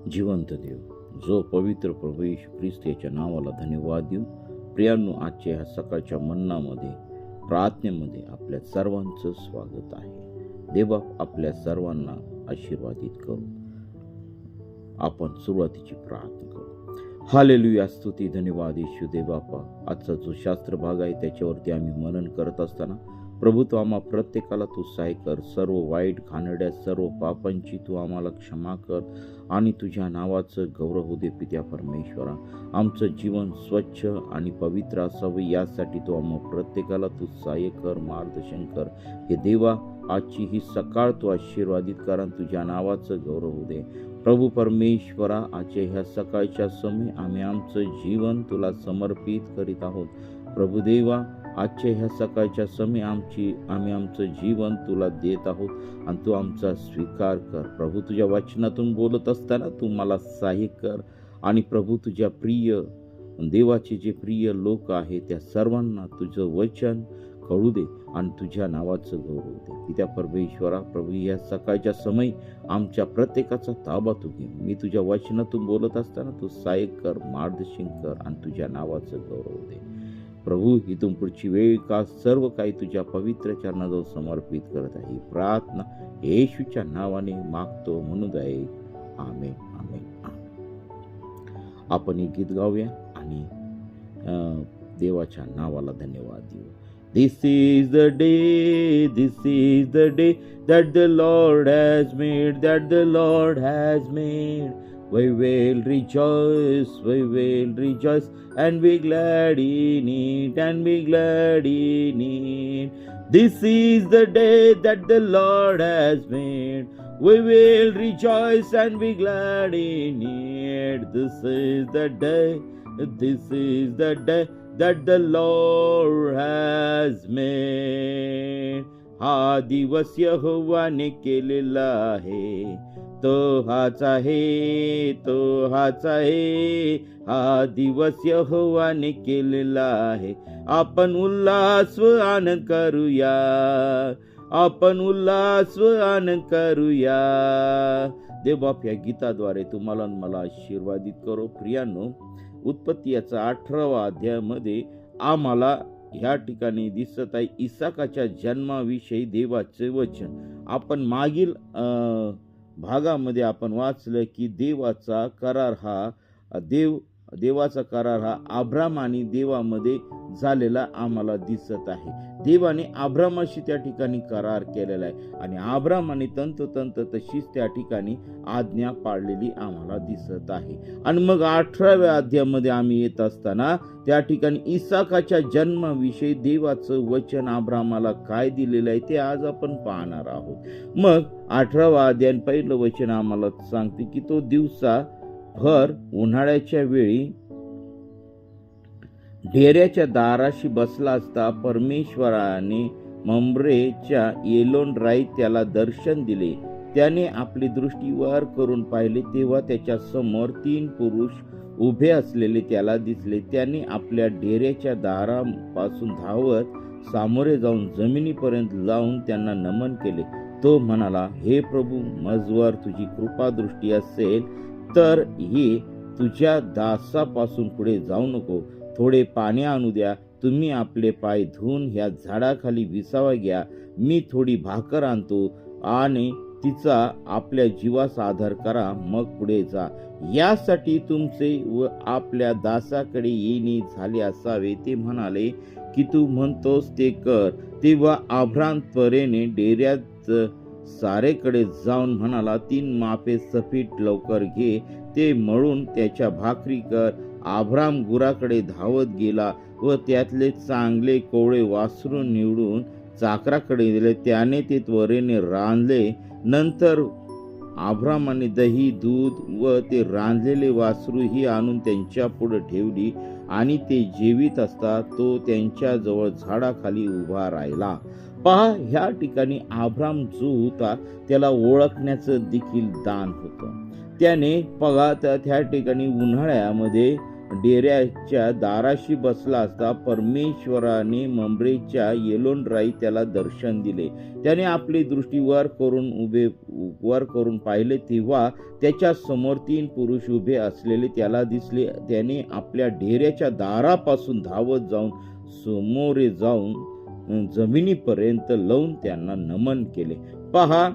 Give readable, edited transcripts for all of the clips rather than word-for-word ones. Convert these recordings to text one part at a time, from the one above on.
जिवंत देव, जो पवित्र प्रभू येशू ख्रिस्त याच्या नावाला धन्यवाद देऊ. प्रियांनो, आजच्या ह्या सकाळच्या मन्नामध्ये, प्रार्थनेमध्ये आपल्या सर्वांचं स्वागत आहे. देवबाप आपल्या सर्वांना आशीर्वादित करू. आपण सुरुवातीची प्रार्थना करू. हालेलुया, स्तुती, धन्यवाद येशू देवबापा. आजचा जो शास्त्र भाग आहे त्याच्यावरती आम्ही मनन करत असताना प्रभू, तू आम्हा प्रत्येकाला तू सहाय कर. सर्व वाईट घाणेरड्या सर्व पापांची तू आम्हाला क्षमा कर आणि तुझ्या नावाचं गौरव होऊ दे. पित्या परमेश्वरा, आमचं जीवन स्वच्छ आणि पवित्र असावं यासाठी तू आम्हा प्रत्येकाला तू सहाय्य कर, मार्गदर्शन कर. हे देवा, आजची ही सकाळ तू आशीर्वादित कर आणि तुझ्या नावाचं गौरव होऊ दे. प्रभू परमेश्वरा, आजच्या ह्या सकाळच्या समय आम्ही आमचं जीवन तुला समर्पित करीत आहोत. प्रभू देवा, आजच्या ह्या सकाळच्या समय आम्ही आमचं जीवन तुला देत आहोत आणि तू आमचा स्वीकार कर. प्रभू, तुझ्या वचनातून बोलत असताना तू मला सहाय्य कर आणि प्रभू, तुझ्या प्रिय देवाचे जे प्रिय लोक आहेत त्या सर्वांना तुझं वचन कळू दे आणि तुझ्या नावाचं गौरव दे. पित्या परमेश्वरा, प्रभू, या सकाळच्या समय आमच्या प्रत्येकाचा ताबा तू घे. मी तुझ्या वचनातून बोलत असताना तू सहाय्य कर, मार्गदर्शन कर आणि तुझ्या नावाचं गौरव दे. प्रभू, इथून पुढची वेळ का सर्व काही तुझ्या पवित्र चरणाजवळ समर्पित करत आहे. प्रार्थना येशूच्या नावाने मागतो म्हणून आहे. आमेन, आमेन, आमेन. आपण हे गीत गाऊया आणि देवाच्या नावाला धन्यवाद देऊ. This is the day that the Lord has made, that the Lord has made. We will rejoice and be glad in it, and be glad in it. This is the day that the Lord has made. We will rejoice and be glad in it. This is the day that the Lord has made. हा दिवस यहोवाने केलेला आहे, तो हाच आहे, तो हाच आहे. हा दिवस यहोवाने केलेला आहे. आपण उल्हास व आनंद करूया, आपण उल्हास व आनंद करूया. देवबाप, या गीताद्वारे तुम्हाला मला आशीर्वादित करो. प्रियांनो, उत्पत्ती याचा 18वा अध्यायामध्ये आम्हाला ह्या ठिकाणी दिसत आहे इसाकाच्या जन्माविषयी देवाचे वचन. आपण मागील भागामध्ये आपण वाचलं की देवाचा करार हा अब्राम आणि देवामध्ये झालेला आम्हाला दिसत आहे. देवाने अब्रामाशी त्या ठिकाणी करार केलेला आहे आणि अब्रामाने तंतोतंत तशीच त्या ठिकाणी आज्ञा पाळलेली आम्हाला दिसत आहे. आणि मग 18व्या अध्यायामध्ये आम्ही येत असताना त्या ठिकाणी इसाकाच्या जन्माविषयी देवाचं वचन अब्रामाला काय दिलेलं आहे ते आज आपण पाहणार आहोत. मग 18वा अध्याय पहिलं वचन आम्हाला सांगते की तो दिवसा भर उन्हाळ्याच्या वेळी डेऱ्याच्या दाराशी बसला असता परमेश्वराने मम्रेच्या एलोनराईत त्याला दर्शन दिले. त्याने आपली दृष्टी वर करून पाहिले, तेव्हा त्याच्या समोर 3 पुरुष उभे असलेले त्याला दिसले. त्याने आपल्या डेऱ्याच्या दारापासून धावत सामोरे जाऊन जमिनीपर्यंत जाऊन त्यांना नमन केले. तो म्हणाला, हे प्रभू, मजवर तुझी कृपादृष्टी असेल तर हे तुझ्या दासापासून पुढे जाऊ नको. थोडे पाणी आणू द्या. तुम्ही आपले पाय धुवून ह्या झाडाखाली विसावा घ्या. मी थोडी भाकर आणतो आणि तिचा आपल्या जीवास आधार करा, मग पुढे जा. यासाठी तुमचे व आपल्या दासाकडे येणे झाले असावे. ते म्हणाले की तू म्हणतोस ते कर. तेव्हा अब्राम त्वरेने डेऱ्यात सारेकडे जाऊन म्हणाला, 3 मापे सफीत लवकर घे, ते मळून त्याच्या भाकरी कर. अब्राम गुराकडे धावत गेला व त्यातले चांगले कोवळे वासरू निवडून चाकराकडे दिले. त्याने ते त्वरेने रांधले. नंतर अब्रामाने दही, दूध व ते रांधलेले वासरूही आणून त्यांच्या पुढे ठेवली आणि ते जेवीत असता तो त्यांच्याजवळ झाडाखाली उभा राहिला. पहा, ह्या ठिकाणी अब्राम जो होता त्याला ओळखण्याचं देखील दान होतं. त्याने त्या ठिकाणी उन्हाळ्यामध्ये डेऱ्याच्या दाराशी बसला असता परमेश्वराने ममरेच्या एलोनराई त्याला दर्शन दिले. त्याने आपली दृष्टी वर करून पाहिले, तेव्हा त्याच्या समोर 3 पुरुष उभे असलेले त्याला दिसले. त्याने आपल्या डेऱ्याच्या दारापासून धावत जाऊन समोरे जाऊन जमिनीपर्यंत लावून त्यांना नमन केले. पहा,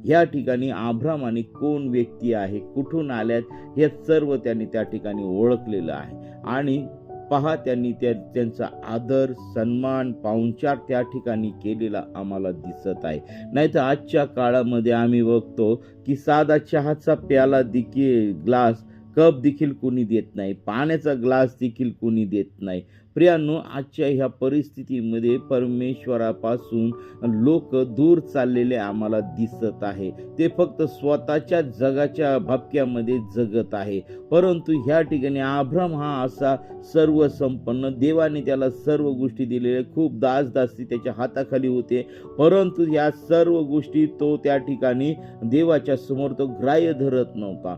या ठिकाणी अब्रामाने कोण व्यक्ती आहे, कुठून आल्यात, हे सर्व त्यांनी त्या ठिकाणी ओळखलेलं आहे. आणि पहा, त्यांनी त्यांचा आदर, सन्मान, पाहुणचार त्या ठिकाणी केलेला आम्हाला दिसत आहे. नाही तर आजच्या काळामध्ये आम्ही बघतो की साधा चहाचा प्याला देखील, ग्लास, कप देखील कोणी देत नाही, पाण्याचा ग्लास देखील कोणी देत नाही. प्रियांनो, आजच्या ह्या परिस्थितीमध्ये परमेश्वरापासून लोक दूर चाललेले आम्हाला दिसत आहे. ते फक्त स्वतःच्या जगाच्या भपक्यामध्ये जगत आहे. परंतु ह्या ठिकाणी अब्राम हा असा सर्वसंपन्न, देवाने त्याला सर्व गोष्टी दिलेल्या, खूप दासदासी त्याच्या हाताखाली होते, परंतु ह्या सर्व गोष्टी तो त्या ठिकाणी देवाच्या समोर तो ग्राह्य धरत नव्हता.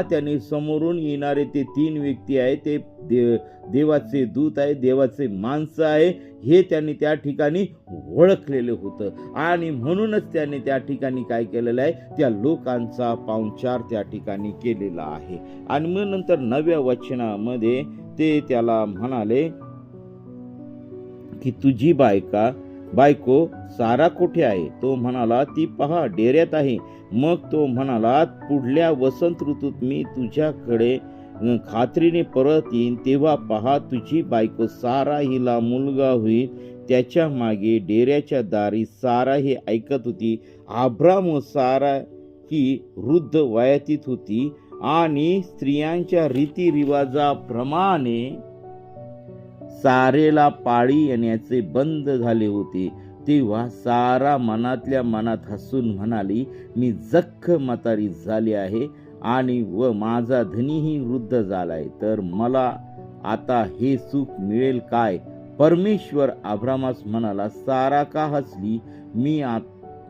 त्याने समोरून येणारे ते 3 व्यक्ती आहे, ते देवाचे दूत आहे, देवाचे माणसं आहे, हे त्यांनी त्या ठिकाणी ओळखलेलं होतं. आणि म्हणूनच त्याने त्या ठिकाणी काय केलेलं आहे, त्या लोकांचा पाहुणचार त्या ठिकाणी केलेला आहे. आणि मग नंतर 9व्या वचनामध्ये ते त्याला म्हणाले की तुझी बायको सारा कुठे आहे? तो म्हणाला, ती पहा डेऱ्यात आहे. मग तो म्हणाला, पुढल्या वसंत ऋतूत मी तुझ्याकडे खात्रीने परत येईन, तेव्हा पहा तुझी बायको सारा हिला मुलगा होईल. त्याच्या मागे डेऱ्याच्या दारी सारा हे ऐकत होती. अब्राम व सारा ही वृद्ध वयातीत होती आणि स्त्रियांच्या रीतिरिवाजाप्रमाणे सारेला पाळी येण्याचे बंद झाले होते. तेव्हा सारा मनातल्या मनात हसून म्हणाली, मी जख्ख म्हातारी झाली आहे आणि माझा धनीही वृद्ध झालाय, तर मला आता हे सुख मिळेल काय? परमेश्वर अब्रामास म्हणाला, सारा का हसली?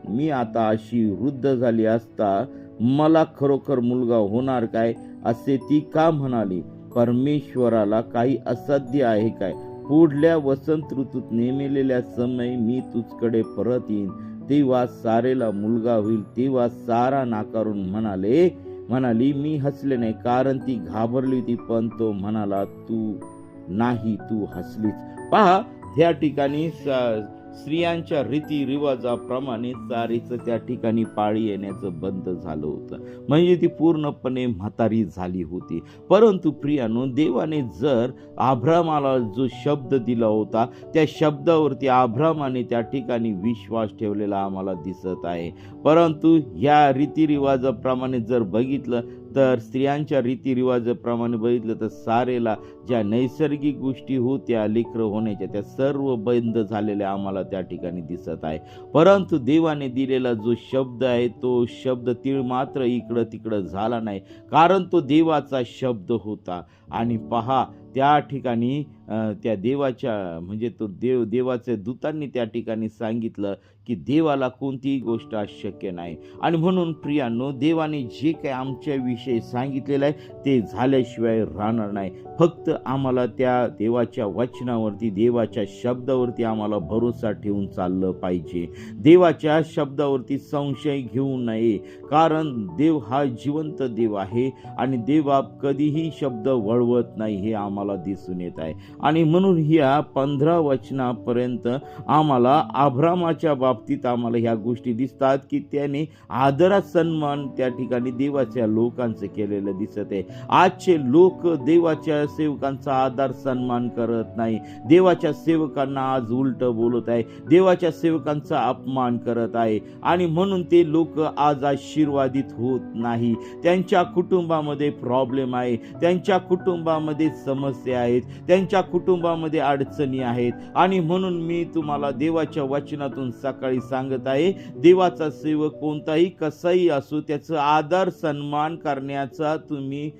मी आता अशी वृद्ध झाली असता मला खरोखर मुलगा होणार काय? असे ती का म्हणाली? परमेश्वराला काही असाध्य आहे काय? पुढल्या वसंत ऋतूत नेमलेल्या समय मी तुझकडे परत येईन, तेव्हा सारेला मुलगा होईल. तेव्हा सारा नाकारून म्हणाली, मी हसले नाही, कारण ती घाबरली होती. पण तो म्हणाला, तू हसलीच. पहा, त्या ठिकाणी स्त्रियांच्या रीतिरिवाजाप्रमाणे सारीचं त्या ठिकाणी पाळी येण्याचं बंद झालं होतं, म्हणजे ती पूर्णपणे म्हातारी झाली होती. परंतु प्रियानो, देवाने जर अब्रामाला जो शब्द दिला होता, त्या शब्दावरती अब्रामाने त्या ठिकाणी विश्वास ठेवलेला आम्हाला दिसत आहे. परंतु ह्या रीतिरिवाजाप्रमाणे जर बघितलं तर, स्त्रियांच्या रीतिरिवाजाप्रमाणे बघितलं तर सारेला ज्या नैसर्गिक गोष्टी होत्या लेकरं होण्याच्या, त्या सर्व बंद झालेल्या आम्हाला त्या ठिकाणी दिसत आहे. परंतु देवाने दिलेला जो शब्द आहे, तो शब्द तीळ मात्र इकडं तिकडं झाला नाही, कारण तो देवाचा शब्द होता. आणि पहा, त्या ठिकाणी त्या देवाच्या म्हणजे तो देवाच्या दूतांनी त्या ठिकाणी सांगितलं की देवाला कोणतीही गोष्ट अशक्य नाही. आणि म्हणून प्रियांनो, देवाने जे काही आमच्या विषयी सांगितलेलं आहे ते झाल्याशिवाय राहणार नाही. फक्त आम्हाला त्या देवाच्या वचनावरती, देवाच्या शब्दावरती आम्हाला भरोसा ठेवून चाललं पाहिजे. देवाच्या शब्दावरती संशय घेऊ नये, कारण देव हा जिवंत देव आहे आणि देव कधीही शब्द वळवत नाही, हे आम्हाला दिसून येत आहे. आणि म्हणून ह्या 15 वचनापर्यंत आम्हाला अब्रामाच्या बाबतीत आम्हाला ह्या गोष्टी दिसतात की त्याने आदर सन्मान त्या ठिकाणी देवाच्या लोकांचं केलेलं दिसत आहे. आजचे लोक देवाच्या सेवकांचा आदर सन्मान करत नाही, देवाच्या सेवकांना आज उलट बोलत आहे, देवाच्या सेवकांचा अपमान करत आहे. आणि म्हणून ते लोक आज आशीर्वादित होत नाही. त्यांच्या कुटुंबामध्ये प्रॉब्लेम आहे, त्यांच्या कुटुंबामध्ये समस्या आहेत, त्यांच्या कुटुंबामध्ये अडचणी आहेत. आणि म्हणून मी तुम्हाला देवाच्या वचनातून सकाळी सांगत आहे, देवाचा सेवक कोणताही कसाही असो, त्याचा आदर सन्मान करण्याचा तुम्ही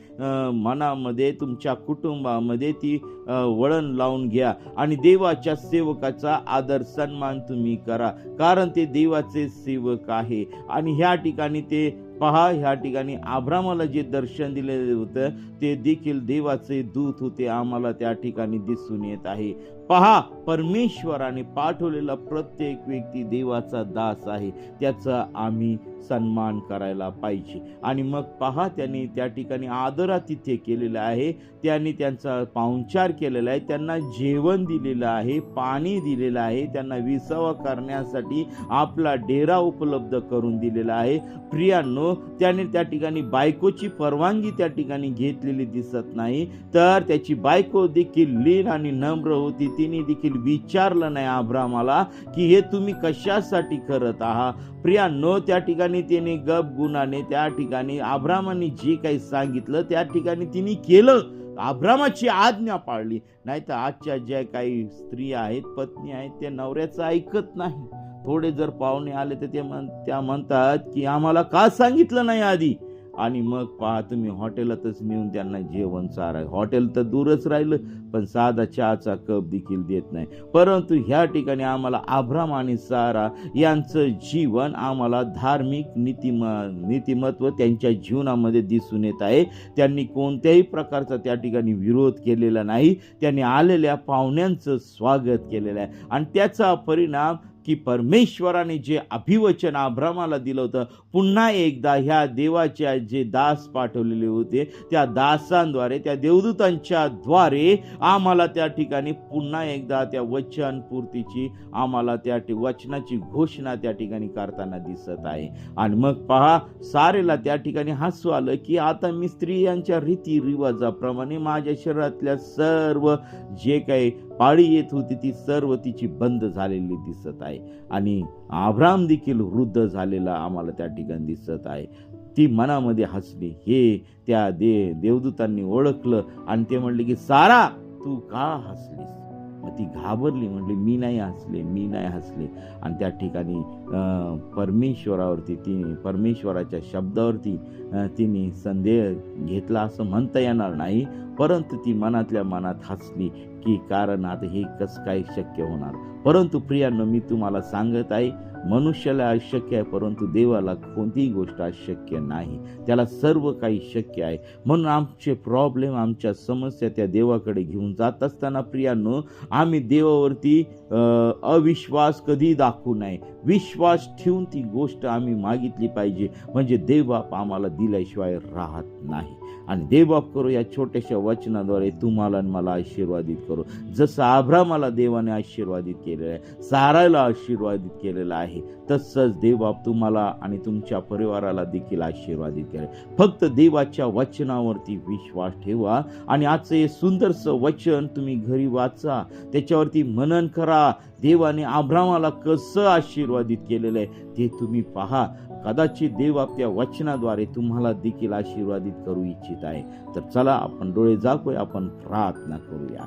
मनामध्ये, तुमच्या कुटुंबामध्ये ती वळण लावून घ्या आणि देवाच्या सेवकाचा आदर सन्मान तुम्ही करा, कारण ते देवाचे सेवक आहे. आणि ह्या ठिकाणी ते पहा, ह्या ठिकाणी अब्रामाला जे दर्शन दिलेलं होतं ते देखील देवाचे दूत होते, आम्हाला त्या ठिकाणी दिसून येत आहे. पहा, परमेश्वराने पाठवलेला प्रत्येक व्यक्ती देवाचा दास आहे, त्याचा आम्ही सन्मान करायला पाहिजे. आणि मग पहा, त्यांनी त्या ठिकाणी आदरातिथ्य केलेलं आहे, त्यांनी त्यांचा पाहुणचार केलेला आहे, त्यांना जेवण दिलेलं आहे, पाणी दिलेलं आहे, त्यांना विसावा करण्यासाठी आपला डेरा उपलब्ध करून दिलेला आहे. प्रियांनो, त्याने त्या ठिकाणी बायकोची परवानगी त्या ठिकाणी घेतलेली दिसत नाही, तर त्याची बायको देखील लीन आणि नम्र होती. तिने देखील विचारलं नाही अब्रामाला की हे तुम्ही कशासाठी करत आहात. प्रियांनो, त्या ठिकाणी त्याने गपगुणाने त्या ठिकाणी अब्रामाने जे काही सांगितलं त्या ठिकाणी तिने केलं, अब्रामाची आज्ञा पाळली. नाही तर आजच्या ज्या काही स्त्रिया आहेत, पत्नी आहेत, त्या नवऱ्याचं ऐकत नाही. थोडे जर पाहुणे आले तर त्या म्हणतात की आम्हाला का सांगितलं नाही आधी. आणि मग पहा, तुम्ही हॉटेलातच नेऊन त्यांना जेवण चारा, हॉटेल तर दूरच राहिलं, पण साधा चहाचा कप देखील देत नाही. परंतु ह्या ठिकाणी आम्हाला अब्राम आणि सारा यांचं जीवन आम्हाला धार्मिक नीतिमत्व त्यांच्या जीवनामध्ये दिसून येत आहे. त्यांनी कोणत्याही प्रकारचा त्या ठिकाणी विरोध केलेला नाही, त्यांनी आलेल्या पाहुण्यांचं स्वागत केलेलं आहे. आणि त्याचा परिणाम की परमेश्वराने जे अभिवचन अब्रामाला दिलं होतं, पुन्हा एकदा ह्या देवाच्या जे दास पाठवलेले होते त्या दासांद्वारे, त्या देवदूतांच्या द्वारे आम्हाला त्या ठिकाणी पुन्हा एकदा त्या वचन पूर्तीची आम्हाला त्या वचनाची घोषणा त्या ठिकाणी करताना दिसत आहे. आणि मग पहा, सारेला त्या ठिकाणी हसू आलं की आता मी स्त्रियांच्या रीती रिवाजाप्रमाणे माझ्या शरीरातल्या सर्व जे काही पाळी येत होती ती सर्व तिची बंद झालेली दिसत आहे. आणि अब्राम देखील वृद्ध झालेला आम्हाला त्या ठिकाणी दिसत आहे. ती मनामध्ये हसली. हे त्या देवदूतांनी ओळखलं आणि ते म्हणले की सारा, तू का हसलीस. मग ती घाबरली, म्हणली मी नाही हसले. आणि त्या ठिकाणी परमेश्वरावरती तिने, परमेश्वराच्या शब्दावरती तिने संदेह घेतला असं म्हणता येणार नाही, परंतु ती मनातल्या मनात हसली की कारण आता हे कसं काय शक्य होणार. परंतु प्रियांनो, मी तुम्हाला सांगत आहे, मनुष्याला अशक्य आहे परंतु देवाला कोणतीही गोष्ट अशक्य नाही. त्याला सर्व काही शक्य आहे. म्हणून आमचे प्रॉब्लेम, आमच्या समस्या त्या देवाकडे घेऊन जात असताना प्रियांनो, आम्ही देवावरती अविश्वास कधी दाखवू नये. विश्वास ठेवून ती गोष्ट आम्ही मागितली पाहिजे, म्हणजे देवबाप आम्हाला दिल्याशिवाय राहत नाही. आणि देवबाप करो या छोट्याशा वचनाद्वारे तुम्हाला आणि मला आशीर्वादित करो. जसं अब्रामाला देवाने आशीर्वादित केलेलं आहे, साराला आशीर्वादित केलेलं आहे, तसंच देवबाप तुम्हाला आणि तुमच्या परिवाराला देखील आशीर्वादित केले. फक्त देवाच्या वचनावरती विश्वास ठेवा आणि आजचं हे सुंदरसं वचन तुम्ही घरी वाचा, त्याच्यावरती मनन करा. देवाने अब्रामाला कसं आशीर्वादित केलेलं आहे ते तुम्ही पहा. कदाचित देव आपल्या वचनाद्वारे तुम्हाला देखील आशीर्वादित करू इच्छित आहे. तर चला आपण डोळे झाकूया, आपण प्रार्थना करूया.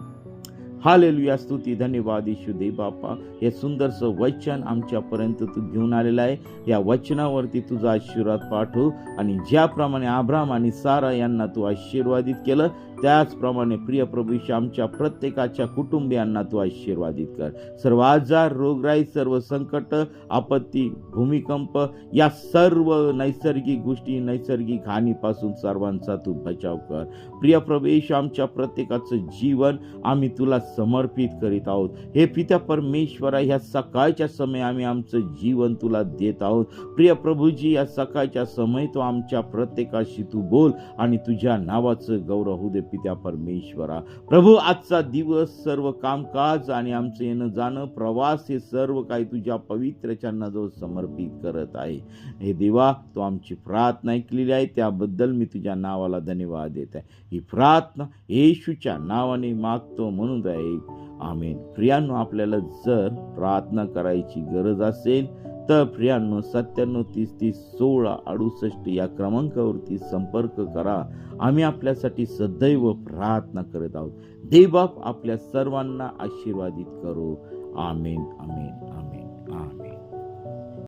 हालेलुया, स्तुती, धन्यवाद येशू देव बापा, हे सुंदरसं वचन आमच्यापर्यंत तू घेऊन आलेलं आहे. या वचनावरती तुझा आशीर्वाद पाठव आणि ज्याप्रमाणे अब्राम आणि सारा यांना तू आशीर्वादित केलं त्याचप्रमाणे प्रिय प्रभू आमच्या प्रत्येकाच्या कुटुंबियांना तू आशीर्वादित कर. सर्व आजार, रोगराई, सर्व संकट, आपत्ती, भूमिकंप या सर्व नैसर्गिक गोष्टी, नैसर्गिक हानीपासून सर्वांचा तू बचाव कर. प्रिय प्रभू आमच्या प्रत्येकाचं जीवन आम्ही तुला समर्पित करीत आहोत. हे पिता परमेश्वरा, ह्या सकाळच्या समय आम्ही आमचं जीवन तुला देत आहोत. प्रिय प्रभूजी, या सकाळच्या समय तो आमच्या प्रत्येकाशी तू बोल आणि तुझ्या नावाचं गौरव होऊ दे पित्या परमेश्वरा. प्रभू, आजचा दिवस, सर्व कामकाज आणि आमचं येणं जाणं, प्रवास, हे सर्व काही तुझ्या पवित्र चरणाजवळ समर्पित करत आहे. हे देवा, तू आमची प्रार्थना ऐकलेली आहे, त्याबद्दल मी तुझ्या नावाला धन्यवाद देत आहे. ही प्रार्थना येशूच्या नावाने मागतो म्हणून आमेन. प्रियांनो, आपल्याला जर प्रार्थना करायची गरज असेल तर प्रियांनो 9730301668 या क्रमांकावरती संपर्क करा. आम्ही आपल्यासाठी सदैव प्रार्थना करत आहोत. देवबाप आपल्या सर्वांना आशीर्वादित करो. आमेन, आमेन, आमेन, आमेन.